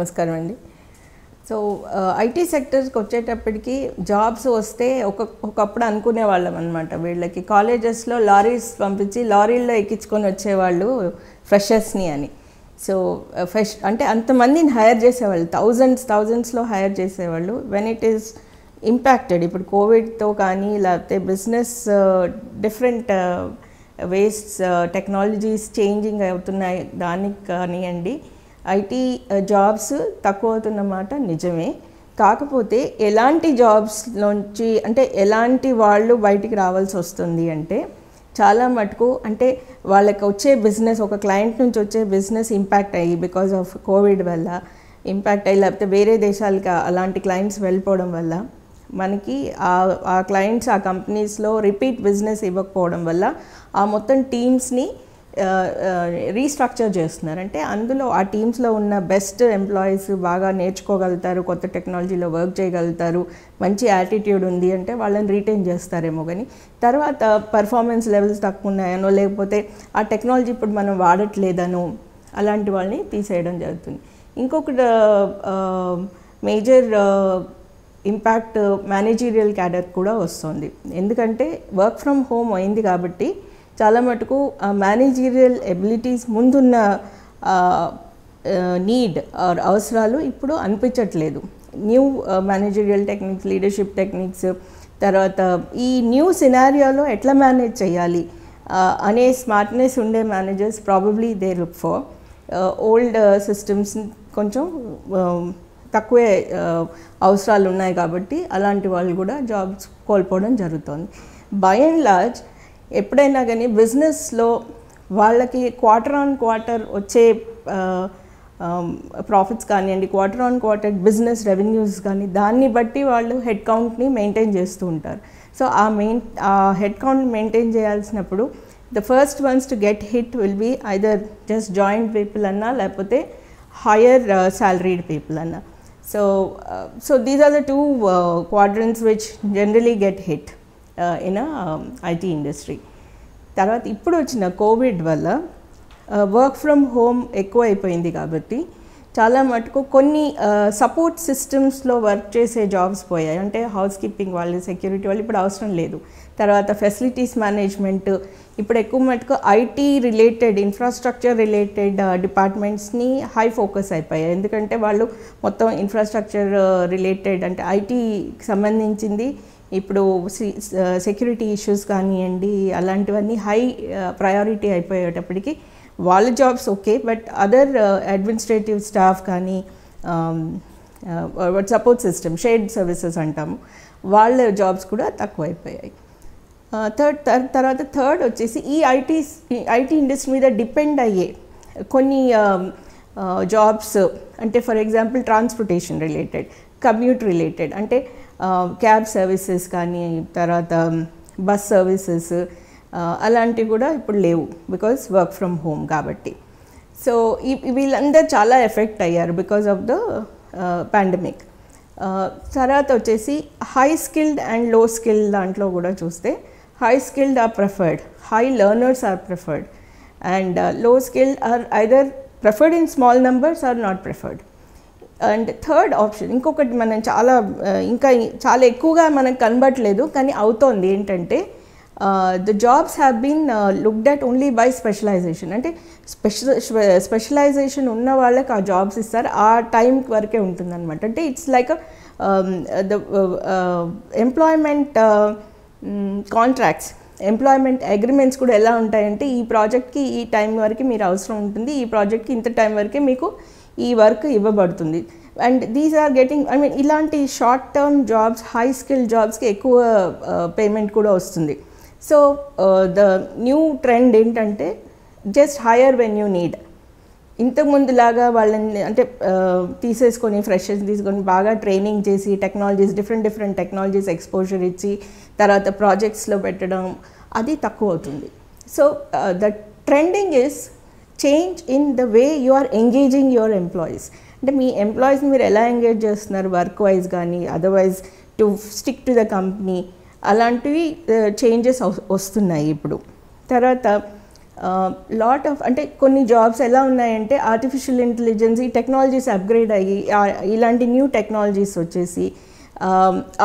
నమస్కారం అండి. So IT సెక్టర్స్కి వచ్చేటప్పటికి జాబ్స్ వస్తే ఒకప్పుడు అనుకునే వాళ్ళం అనమాట. వీళ్ళకి కాలేజెస్లో లారీస్ పంపించి లారీల్లో ఎక్కించుకొని వచ్చేవాళ్ళు ఫ్రెషర్స్ని అని. సో ఫ్రెష్ అంటే అంతమందిని హైర్ చేసేవాళ్ళు, థౌజండ్స్లో హైర్ చేసేవాళ్ళు. వెన్ ఇట్ ఈస్ ఇంపాక్టెడ్, ఇప్పుడు కోవిడ్తో కానీ లేకపోతే business different ways technologies changing అవుతున్నాయి, దానికి కానివ్వండి ఐటీ జాబ్స్ తక్కువ అవుతున్నమాట నిజమే. కాకపోతే ఎలాంటి జాబ్స్ నుంచి అంటే ఎలాంటి వాళ్ళు బయటికి రావాల్సి వస్తుంది అంటే చాలా మటుకు అంటే వాళ్ళకి వచ్చే బిజినెస్, ఒక క్లయింట్ నుంచి వచ్చే బిజినెస్ ఇంపాక్ట్ అయ్యి బికాజ్ ఆఫ్ కోవిడ్ వల్ల ఇంపాక్ట్ అయ్యి, లేకపోతే వేరే దేశాలకి అలాంటి క్లయింట్స్ వెళ్ళిపోవడం వల్ల మనకి ఆ క్లయింట్స్ ఆ కంపెనీస్లో రిపీట్ బిజినెస్ ఇవ్వకపోవడం వల్ల ఆ మొత్తం టీమ్స్ని రీస్ట్రక్చర్ చేస్తున్నారు. అంటే అందులో ఆ టీమ్స్లో ఉన్న బెస్ట్ ఎంప్లాయీస్ బాగా నేర్చుకోగలుగుతారు, కొత్త టెక్నాలజీలో వర్క్ చేయగలుగుతారు, మంచి యాటిట్యూడ్ ఉంది అంటే వాళ్ళని రీటైన్ చేస్తారేమో. కానీ తర్వాత పర్ఫార్మెన్స్ లెవెల్స్ తక్కువ ఉన్నాయనో లేకపోతే ఆ టెక్నాలజీ ఇప్పుడు మనం వాడట్లేదనో అలాంటి వాళ్ళని తీసేయడం జరుగుతుంది. ఇంకొకటి మేజర్ ఇంపాక్ట్ మేనేజీరియల్ క్యాడర్ కూడా వస్తుంది. ఎందుకంటే వర్క్ ఫ్రమ్ హోమ్ అయింది కాబట్టి చాలా మటుకు మేనేజీరియల్ ఎబిలిటీస్ ముందున్న నీడ్ అవసరాలు ఇప్పుడు అనిపించట్లేదు. New managerial techniques, leadership techniques, తర్వాత ఈ న్యూ సినారియోలో ఎట్లా మేనేజ్ చేయాలి అనే స్మార్ట్నెస్ ఉండే managers probably they look for. Old systems కొంచెం తక్కువే అవసరాలు ఉన్నాయి కాబట్టి అలాంటి వాళ్ళు కూడా జాబ్స్ కోల్పోవడం జరుగుతుంది. బై అండ్ లార్జ్ ఎప్పుడైనా కానీ బిజినెస్లో వాళ్ళకి క్వార్టర్ ఆన్ క్వార్టర్ వచ్చే ప్రాఫిట్స్ కానివ్వండి, quarter on quarter business revenues కానీ దాన్ని బట్టి వాళ్ళు హెడ్ కౌంట్ని మెయింటైన్ చేస్తూ ఉంటారు. సో ఆ హెడ్ కౌంట్ మెయింటైన్ చేయాల్సినప్పుడు the first ones to get hit will be either just joint people అన్నా లేకపోతే హయ్యర్ సాలరీడ్ పీపుల్ అన్నా. So these are the two quadrants which generally get hit in a IT industry. తర్వాత ఇప్పుడు వచ్చిన Covid వల్ల work from home ఎక్కువ అయిపోయింది కాబట్టి చాలా మటుకు కొన్ని సపోర్ట్ సిస్టమ్స్లో వర్క్ చేసే జాబ్స్ పోయాయి. అంటే హౌస్ కీపింగ్ వాళ్ళు, సెక్యూరిటీ వాళ్ళు ఇప్పుడు అవసరం లేదు. తర్వాత ఫెసిలిటీస్ మేనేజ్మెంట్ ఇప్పుడు ఎక్కువ మటుకు ఐటీ రిలేటెడ్, ఇన్ఫ్రాస్ట్రక్చర్ రిలేటెడ్ డిపార్ట్మెంట్స్ని హై ఫోకస్ అయిపోయాయి. ఎందుకంటే వాళ్ళు మొత్తం ఇన్ఫ్రాస్ట్రక్చర్ రిలేటెడ్ అంటే ఐటీకి సంబంధించింది ఇప్పుడు సెక్యూరిటీ ఇష్యూస్ కానివ్వండి అలాంటివన్నీ హై ప్రయారిటీ అయిపోయేటప్పటికి వాళ్ళ jobs okay, but other administrative staff కానీ సపోర్ట్ సిస్టమ్, షేర్డ్ సర్వీసెస్ అంటాము, వాళ్ళ జాబ్స్ కూడా తక్కువైపోయాయి. తర్వాత థర్డ్ వచ్చేసి ఈ ఐటీ ఇండస్ట్రీ మీద డిపెండ్ అయ్యే కొన్ని జాబ్స్ అంటే for example transportation related, commute related అంటే క్యాబ్ సర్వీసెస్ కానీ తర్వాత బస్ సర్వీసెస్ అలాంటివి కూడా ఇప్పుడు లేవు బికాజ్ వర్క్ ఫ్రమ్ హోమ్ కాబట్టి. సో వీళ్ళందరూ చాలా ఎఫెక్ట్ అయ్యారు బికాజ్ ఆఫ్ ద పాండమిక్. తర్వాత వచ్చేసి high skilled and low skilled దాంట్లో కూడా చూస్తే high skilled are preferred, high learners are preferred and low skilled are either preferred in small numbers are not preferred. And third option ఇంకొకటి మనం ఇంకా చాలా ఎక్కువగా మనకు కనబడట్లేదు కానీ అవుతోంది ఏంటంటే the jobs have been looked at only by specialization. అంటే స్పెషలైజేషన్ ఉన్న వాళ్ళకి ఆ జాబ్స్ ఇస్తారు, ఆ టైం వరకే ఉంటుంది అనమాట. అంటే it's like the employment contracts, employment agreements కూడా ఎలా ఉంటాయంటే ఈ ప్రాజెక్ట్కి ఈ టైం వరకు మీరు అవసరం ఉంటుంది, ఈ ప్రాజెక్ట్కి ఇంత టైం వరకే మీకు ఈ వర్క్ ఇవ్వబడుతుంది. అండ్ దీస్ ఆర్ గెటింగ్ ఇలాంటి short term jobs, high skill జాబ్స్కి ఎక్కువ పేమెంట్ కూడా వస్తుంది. సో ద న్యూ ట్రెండ్ ఏంటంటే just hire when you need. ఇంతకుముందులాగా వాళ్ళని అంటే తీసేసుకొని ఫ్రెషర్స్ తీసుకొని బాగా ట్రైనింగ్ చేసి టెక్నాలజీస్, డిఫరెంట్ టెక్నాలజీస్ ఎక్స్పోజర్ ఇచ్చి తర్వాత ప్రాజెక్ట్స్లో పెట్టడం అది తక్కువ అవుతుంది. So the trending is change in the way you are engaging your employees. అంటే మీ ఎంప్లాయీస్ని మీరు ఎలా ఎంగేజ్ చేస్తున్నారు వర్క్ వైజ్ కానీ otherwise to stick to the company, అలాంటివి చేంజెస్ వస్తున్నాయి ఇప్పుడు. తర్వాత లాట్ ఆఫ్ అంటే కొన్ని జాబ్స్ ఎలా ఉన్నాయంటే ఆర్టిఫిషియల్ ఇంటెలిజెన్స్ ఈ టెక్నాలజీస్ అప్గ్రేడ్ అయ్యి ఇలాంటి న్యూ టెక్నాలజీస్ వచ్చేసి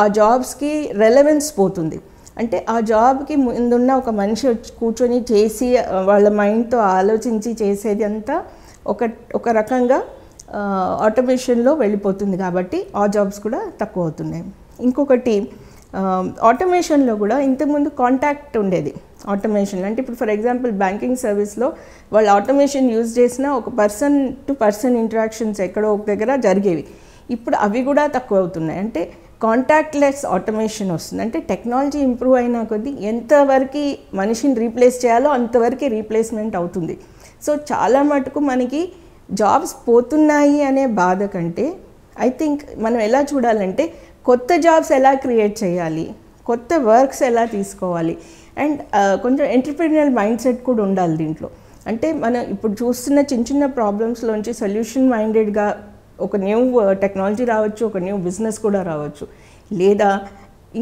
ఆ జాబ్స్కి రెలవెన్స్ పోతుంది. అంటే ఆ జాబ్కి ముందున్న ఒక మనిషి వచ్చి కూర్చొని చేసి వాళ్ళ మైండ్తో ఆలోచించి చేసేది అంతా ఒక రకంగా ఆటోమేషన్లో వెళ్ళిపోతుంది కాబట్టి ఆ జాబ్స్ కూడా తక్కువ అవుతున్నాయి. ఇంకొకటి ఆటోమేషన్లో కూడా ఇంతకుముందు కాంటాక్ట్ ఉండేది. ఆటోమేషన్ అంటే ఇప్పుడు ఫర్ ఎగ్జాంపుల్ బ్యాంకింగ్ సర్వీస్లో వాళ్ళు ఆటోమేషన్ యూజ్ చేసిన ఒక పర్సన్ టు పర్సన్ ఇంటరాక్షన్స్ ఎక్కడో ఒక దగ్గర జరిగేవి. ఇప్పుడు అవి కూడా తక్కువ అవుతున్నాయి. అంటే కాంటాక్ట్లెస్ ఆటోమేషన్ వస్తుంది. అంటే టెక్నాలజీ ఇంప్రూవ్ అయినా కొద్దీ ఎంతవరకు మనిషిని రీప్లేస్ చేయాలో అంతవరకు రీప్లేస్మెంట్ అవుతుంది. సో చాలా మటుకు మనకి జాబ్స్ పోతున్నాయి అనే బాధ కంటే ఐ థింక్ మనం ఎలా చూడాలంటే కొత్త జాబ్స్ ఎలా క్రియేట్ చేయాలి, కొత్త వర్క్స్ ఎలా తీసుకోవాలి అండ్ కొంచెం ఎంటర్‌ప్రెన్యూరియల్ మైండ్ సెట్ కూడా ఉండాలి దీంట్లో. అంటే మనం ఇప్పుడు చూస్తున్న చిన్న చిన్న ప్రాబ్లమ్స్లోంచి సొల్యూషన్ మైండెడ్గా ఒక న్యూ టెక్నాలజీ రావచ్చు, ఒక న్యూ బిజినెస్ కూడా రావచ్చు. లేదా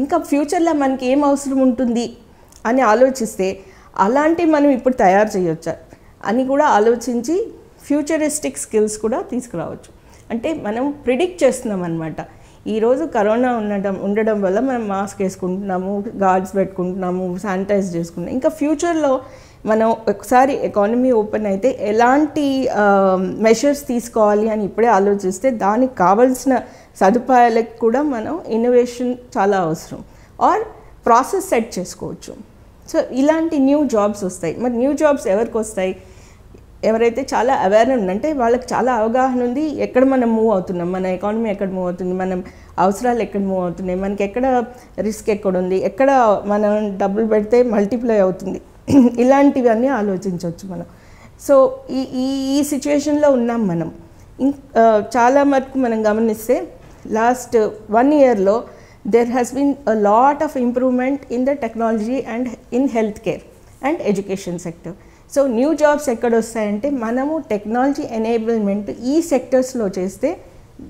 ఇంకా ఫ్యూచర్లో మనకి ఏం అవసరం ఉంటుంది అని ఆలోచిస్తే అలాంటివి మనం ఇప్పుడు తయారు చేయొచ్చా అని కూడా ఆలోచించి ఫ్యూచరిస్టిక్ స్కిల్స్ కూడా తీసుకురావచ్చు. అంటే మనం ప్రిడిక్ట్ చేస్తున్నాం అనమాట. ఈరోజు కరోనా ఉండడం వల్ల మనం మాస్క్ వేసుకుంటున్నాము, గార్డ్స్ పెట్టుకుంటున్నాము, శానిటైజ్ చేసుకుంటున్నాం. ఇంకా ఫ్యూచర్లో మనం ఒకసారి ఎకానమీ ఓపెన్ అయితే ఎలాంటి మెషర్స్ తీసుకోవాలి అని ఇప్పుడే ఆలోచిస్తే దానికి కావాల్సిన సదుపాయాలకు కూడా మనం ఇన్నోవేషన్ చాలా అవసరం ఆర్ ప్రాసెస్ సెట్ చేసుకోవచ్చు. సో ఇలాంటి న్యూ జాబ్స్ వస్తాయి. మరి న్యూ జాబ్స్ ఎవరికి వస్తాయి? ఎవరైతే చాలా అవేర్ ఉందంటే వాళ్ళకి చాలా అవగాహన ఉంది ఎక్కడ మనం మూవ్ అవుతున్నాం, మన ఎకానమీ ఎక్కడ మూవ్ అవుతుంది, మనం అవసరాలు ఎక్కడ మూవ్ అవుతున్నాయి, మనకి ఎక్కడ రిస్క్ ఎక్కడ ఉంది, ఎక్కడ మనం డబ్బులు పెడితే మల్టిప్లై అవుతుంది, ఇలాంటివన్నీ ఆలోచించవచ్చు మనం. సో ఈ సిచ్యువేషన్లో ఉన్నాం మనం. చాలా మటుకు మనం గమనిస్తే last 1 yearలో there has been a lot of improvement in the technology and in healthcare and education sector. So new jobs ఎక్కడ వస్తాయంటే మనము టెక్నాలజీ ఎనేబుల్మెంట్ ఈ సెక్టర్స్లో చేస్తే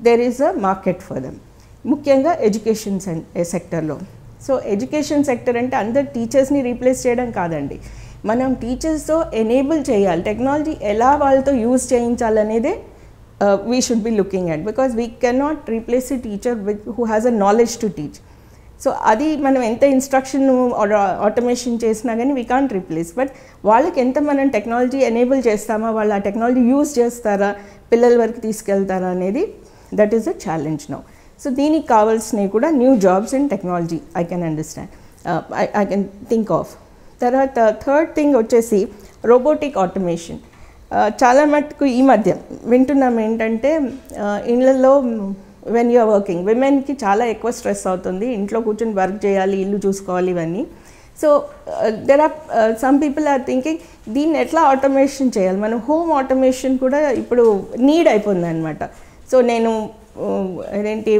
there is a market for them, ముఖ్యంగా ఎడ్యుకేషన్ సెక్టర్లో. సో ఎడ్యుకేషన్ సెక్టర్ అంటే అందరు టీచర్స్ని replace చేయడం కాదండి, మనం టీచర్స్తో ఎనేబుల్ చేయాలి, టెక్నాలజీ ఎలా వాళ్ళతో యూజ్ చేయించాలనేదే we should be looking at, because we cannot replace a teacher who has a knowledge to teach. So అది మనం ఎంత ఇన్స్ట్రక్షన్ ఆటోమేషన్ చేసినా కానీ వీ కాంట్ రీప్లేస్. బట్ వాళ్ళకి ఎంత మనం టెక్నాలజీ ఎనేబుల్ చేస్తామా, వాళ్ళు ఆ టెక్నాలజీ యూజ్ చేస్తారా, పిల్లల వరకు తీసుకెళ్తారా అనేది that is a challenge now. So దీనికి కావాల్సినవి కూడా new jobs in technology I can understand, I can think of. తర్వాత థర్డ్ థింగ్ వచ్చేసి రోబోటిక్ ఆటోమేషన్. చాలా మటుకు ఈ మధ్య వింటున్నాం ఏంటంటే ఇళ్ళల్లో వెన్ యూఆర్ వర్కింగ్ విమెన్కి చాలా ఎక్కువ స్ట్రెస్ అవుతుంది, ఇంట్లో కూర్చొని వర్క్ చేయాలి, ఇల్లు చూసుకోవాలి, ఇవన్నీ. So there are some people are thinking దీన్ని ఎట్లా ఆటోమేషన్ చేయాలి, మనం హోమ్ ఆటోమేషన్ కూడా ఇప్పుడు నీడ్ అయిపోయింది అనమాట. సో నేను అదేంటి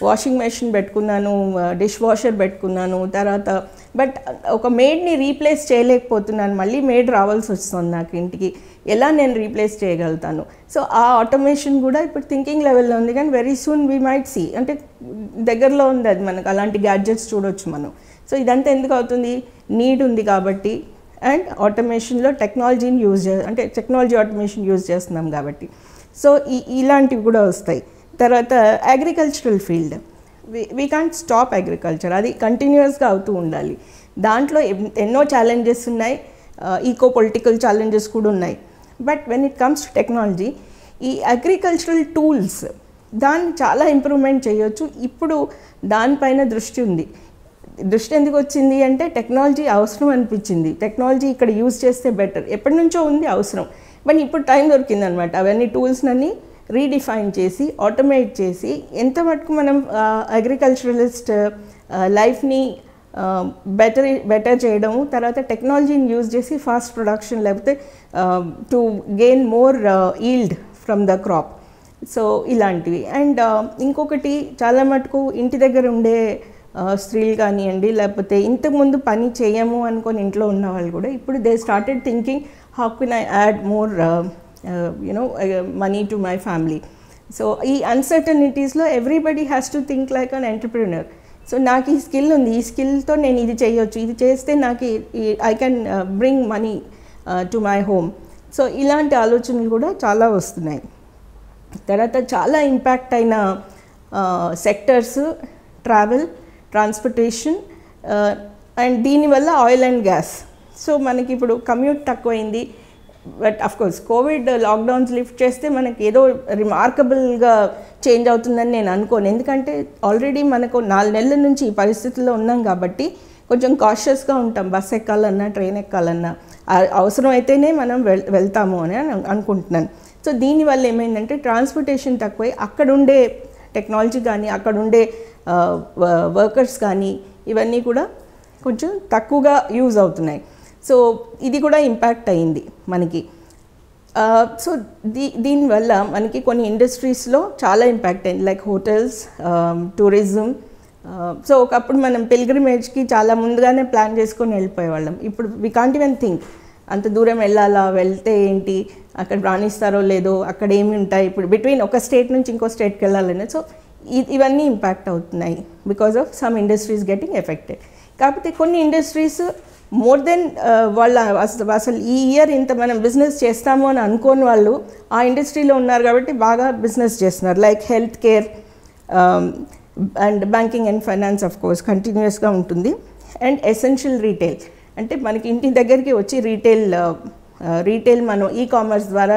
వాషింగ్ మెషిన్ పెట్టుకున్నాను, డిష్ వాషర్ పెట్టుకున్నాను, తర్వాత బట్ ఒక మేడ్ని రీప్లేస్ చేయలేకపోతున్నాను, మళ్ళీ మేడ్ రావాల్సి వస్తుంది నాకు ఇంటికి, ఎలా నేను రీప్లేస్ చేయగలుగుతాను. సో ఆ ఆటోమేషన్ కూడా ఇప్పుడు థింకింగ్ లెవెల్లో ఉంది, కానీ very soon we might see, అంటే దగ్గరలో ఉంది అది, మనకు అలాంటి గ్యాడ్జెట్స్ చూడవచ్చు మనం. సో ఇదంతా ఎందుకు అవుతుంది, నీడ్ ఉంది కాబట్టి అండ్ ఆటోమేషన్లో టెక్నాలజీని అంటే టెక్నాలజీ ఆటోమేషన్ యూజ్ చేస్తున్నాం కాబట్టి. సో ఇలాంటివి కూడా వస్తాయి. తర్వాత agricultural field, we can't stop agriculture, అది కంటిన్యూస్గా అవుతూ ఉండాలి. దాంట్లో ఎన్నో ఛాలెంజెస్ ఉన్నాయి, ఈకో పొలిటికల్ ఛాలెంజెస్ కూడా ఉన్నాయి. But when it comes to technology, ఈ అగ్రికల్చరల్ టూల్స్ దాన్ని చాలా ఇంప్రూవ్మెంట్ చేయొచ్చు. ఇప్పుడు దానిపైన దృష్టి ఉంది. దృష్టి ఎందుకు వచ్చింది అంటే టెక్నాలజీ అవసరం అనిపించింది, టెక్నాలజీ ఇక్కడ యూజ్ చేస్తే బెటర్, ఎప్పటి నుంచో ఉంది అవసరం, బట్ ఇప్పుడు టైం దొరికిందనమాట అవన్నీ టూల్స్నన్నీ రీడిఫైన్ చేసి ఆటోమేట్ చేసి ఎంత మటుకు మనం అగ్రికల్చరలిస్ట్ లైఫ్ని బెటర్ చేయడము, తర్వాత టెక్నాలజీని యూజ్ చేసి ఫాస్ట్ ప్రొడక్షన్ లేకపోతే to gain more yield from the crop. So ఇలాంటివి. అండ్ ఇంకొకటి చాలా మటుకు ఇంటి దగ్గర ఉండే స్త్రీలు కానివ్వండి, లేకపోతే ఇంతకుముందు పని చేయము అనుకొని ఇంట్లో ఉన్న వాళ్ళు కూడా ఇప్పుడు they started thinking how can I add more money to my family. So ఈ అన్సర్టనిటీస్లో everybody has to think like an entrepreneur. So నాకు ఈ స్కిల్ ఉంది, ఈ స్కిల్తో నేను ఇది చేయొచ్చు, ఇది చేస్తే నాకు I can bring money to my home. So ఇలాంటి ఆలోచనలు కూడా చాలా వస్తున్నాయి. తర్వాత చాలా ఇంపాక్ట్ అయిన సెక్టర్స్ ట్రావెల్, ట్రాన్స్పోర్టేషన్ అండ్ దీనివల్ల ఆయిల్ అండ్ గ్యాస్. సో మనకి ఇప్పుడు కమ్యూట్ తక్కువైంది. But of course Covid lockdowns lift చేస్తే మనకి ఏదో రిమార్కబుల్గా చేంజ్ అవుతుందని నేను అనుకోను. ఎందుకంటే ఆల్రెడీ మనకు 4 నెలల నుంచి ఈ పరిస్థితుల్లో ఉన్నాం కాబట్టి కొంచెం కాషియస్గా ఉంటాం. బస్ ఎక్కాలన్నా, ట్రైన్ ఎక్కాలన్నా అవసరం అయితేనే మనం వెళ్తాము అని అనుకుంటున్నాను. సో దీనివల్ల ఏమైందంటే ట్రాన్స్పోర్టేషన్ తక్కువై అక్కడుండే టెక్నాలజీ కానీ అక్కడుండే వర్కర్స్ కానీ ఇవన్నీ కూడా కొంచెం తక్కువగా యూజ్ అవుతున్నాయి. సో ఇది కూడా ఇంపాక్ట్ అయింది మనకి. సో దీనివల్ల మనకి కొన్ని ఇండస్ట్రీస్లో చాలా ఇంపాక్ట్ అయింది, లైక్ హోటల్స్, టూరిజం. సో ఒకప్పుడు మనం పిల్గ్రిమేజ్కి చాలా ముందుగానే ప్లాన్ చేసుకొని వెళ్ళిపోయేవాళ్ళం. ఇప్పుడు వి కాంట్ ఈవెన్ థింక్ అంత దూరం వెళ్ళాలా, వెళ్తే ఏంటి, అక్కడ రాణిస్తారో లేదో, అక్కడ ఏమి ఉంటాయి, ఇప్పుడు బిట్వీన్ ఒక స్టేట్ నుంచి ఇంకో స్టేట్కి వెళ్ళాలని. సో ఇవన్నీ ఇంపాక్ట్ అవుతున్నాయి because of some industries getting affected. కాకపోతే కొన్ని ఇండస్ట్రీస్ మోర్ దెన్ వాళ్ళ అసలు ఈ ఇయర్ ఇంత మనం బిజినెస్ చేస్తాము అని అనుకోని వాళ్ళు ఆ ఇండస్ట్రీలో ఉన్నారు కాబట్టి బాగా బిజినెస్ చేస్తున్నారు. Like health care and banking and finance of course కంటిన్యూస్గా ఉంటుంది. అండ్ ఎసెన్షియల్ రీటైల్ అంటే మనకి ఇంటి దగ్గరికి వచ్చి రీటైల్ మనం కామర్స్ ద్వారా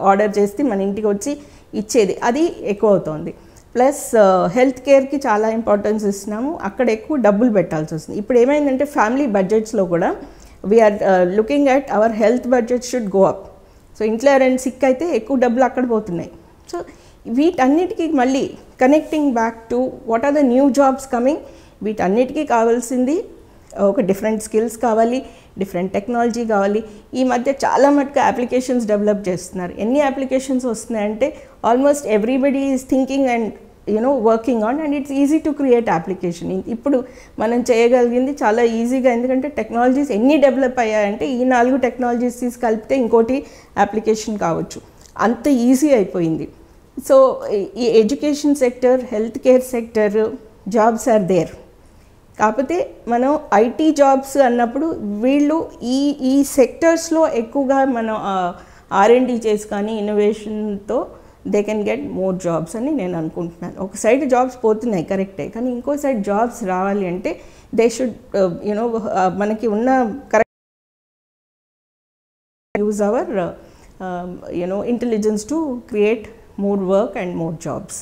ఆర్డర్ చేస్తే మన ఇంటికి వచ్చి ఇచ్చేది, అది ఎక్కువ అవుతుంది. ప్లస్ హెల్త్ కేర్కి చాలా ఇంపార్టెన్స్ ఇస్తున్నాము, అక్కడ ఎక్కువ డబ్బులు పెట్టాల్సి వస్తుంది. ఇప్పుడు ఏమైందంటే ఫ్యామిలీ బడ్జెట్స్లో కూడా we're looking at our health budget should go up. So ఇంట్లో ఎవరైనా సిక్ అయితే ఎక్కువ డబ్బులు అక్కడ పోతున్నాయి. సో వీటన్నిటికీ మళ్ళీ connecting back to what are the new jobs coming, వీటన్నిటికీ కావాల్సింది ఒక డిఫరెంట్ స్కిల్స్ కావాలి, డిఫరెంట్ టెక్నాలజీ కావాలి. ఈ మధ్య చాలా మటుకు అప్లికేషన్స్ డెవలప్ చేస్తున్నారు. ఎన్ని అప్లికేషన్స్ వస్తున్నాయంటే almost everybody is thinking and working on, and it's easy to create application. ఇప్పుడు మనం చేయగలిగింది చాలా ఈజీగా, ఎందుకంటే టెక్నాలజీస్ ఎన్ని డెవలప్ అయ్యాయంటే ఈ 4 టెక్నాలజీస్ తీసి కలిపితే ఇంకోటి అప్లికేషన్ కావచ్చు, అంత ఈజీ అయిపోయింది. సో ఈ education sector, health care sector jobs are there. కాకపోతే మనం ఐటీ జాబ్స్ అన్నప్పుడు వీళ్ళు ఈ సెక్టర్స్లో ఎక్కువగా మనం R&D చేసి కానీ ఇన్నోవేషన్తో they can get more jobs అని నేను అనుకుంటున్నాను. ఒక సైడ్ జాబ్స్ పోతున్నాయి కరెక్టే, కానీ ఇంకో సైడ్ జాబ్స్ రావాలి అంటే దే షుడ్ మనకి ఉన్న correct use our intelligence to create more work and more jobs.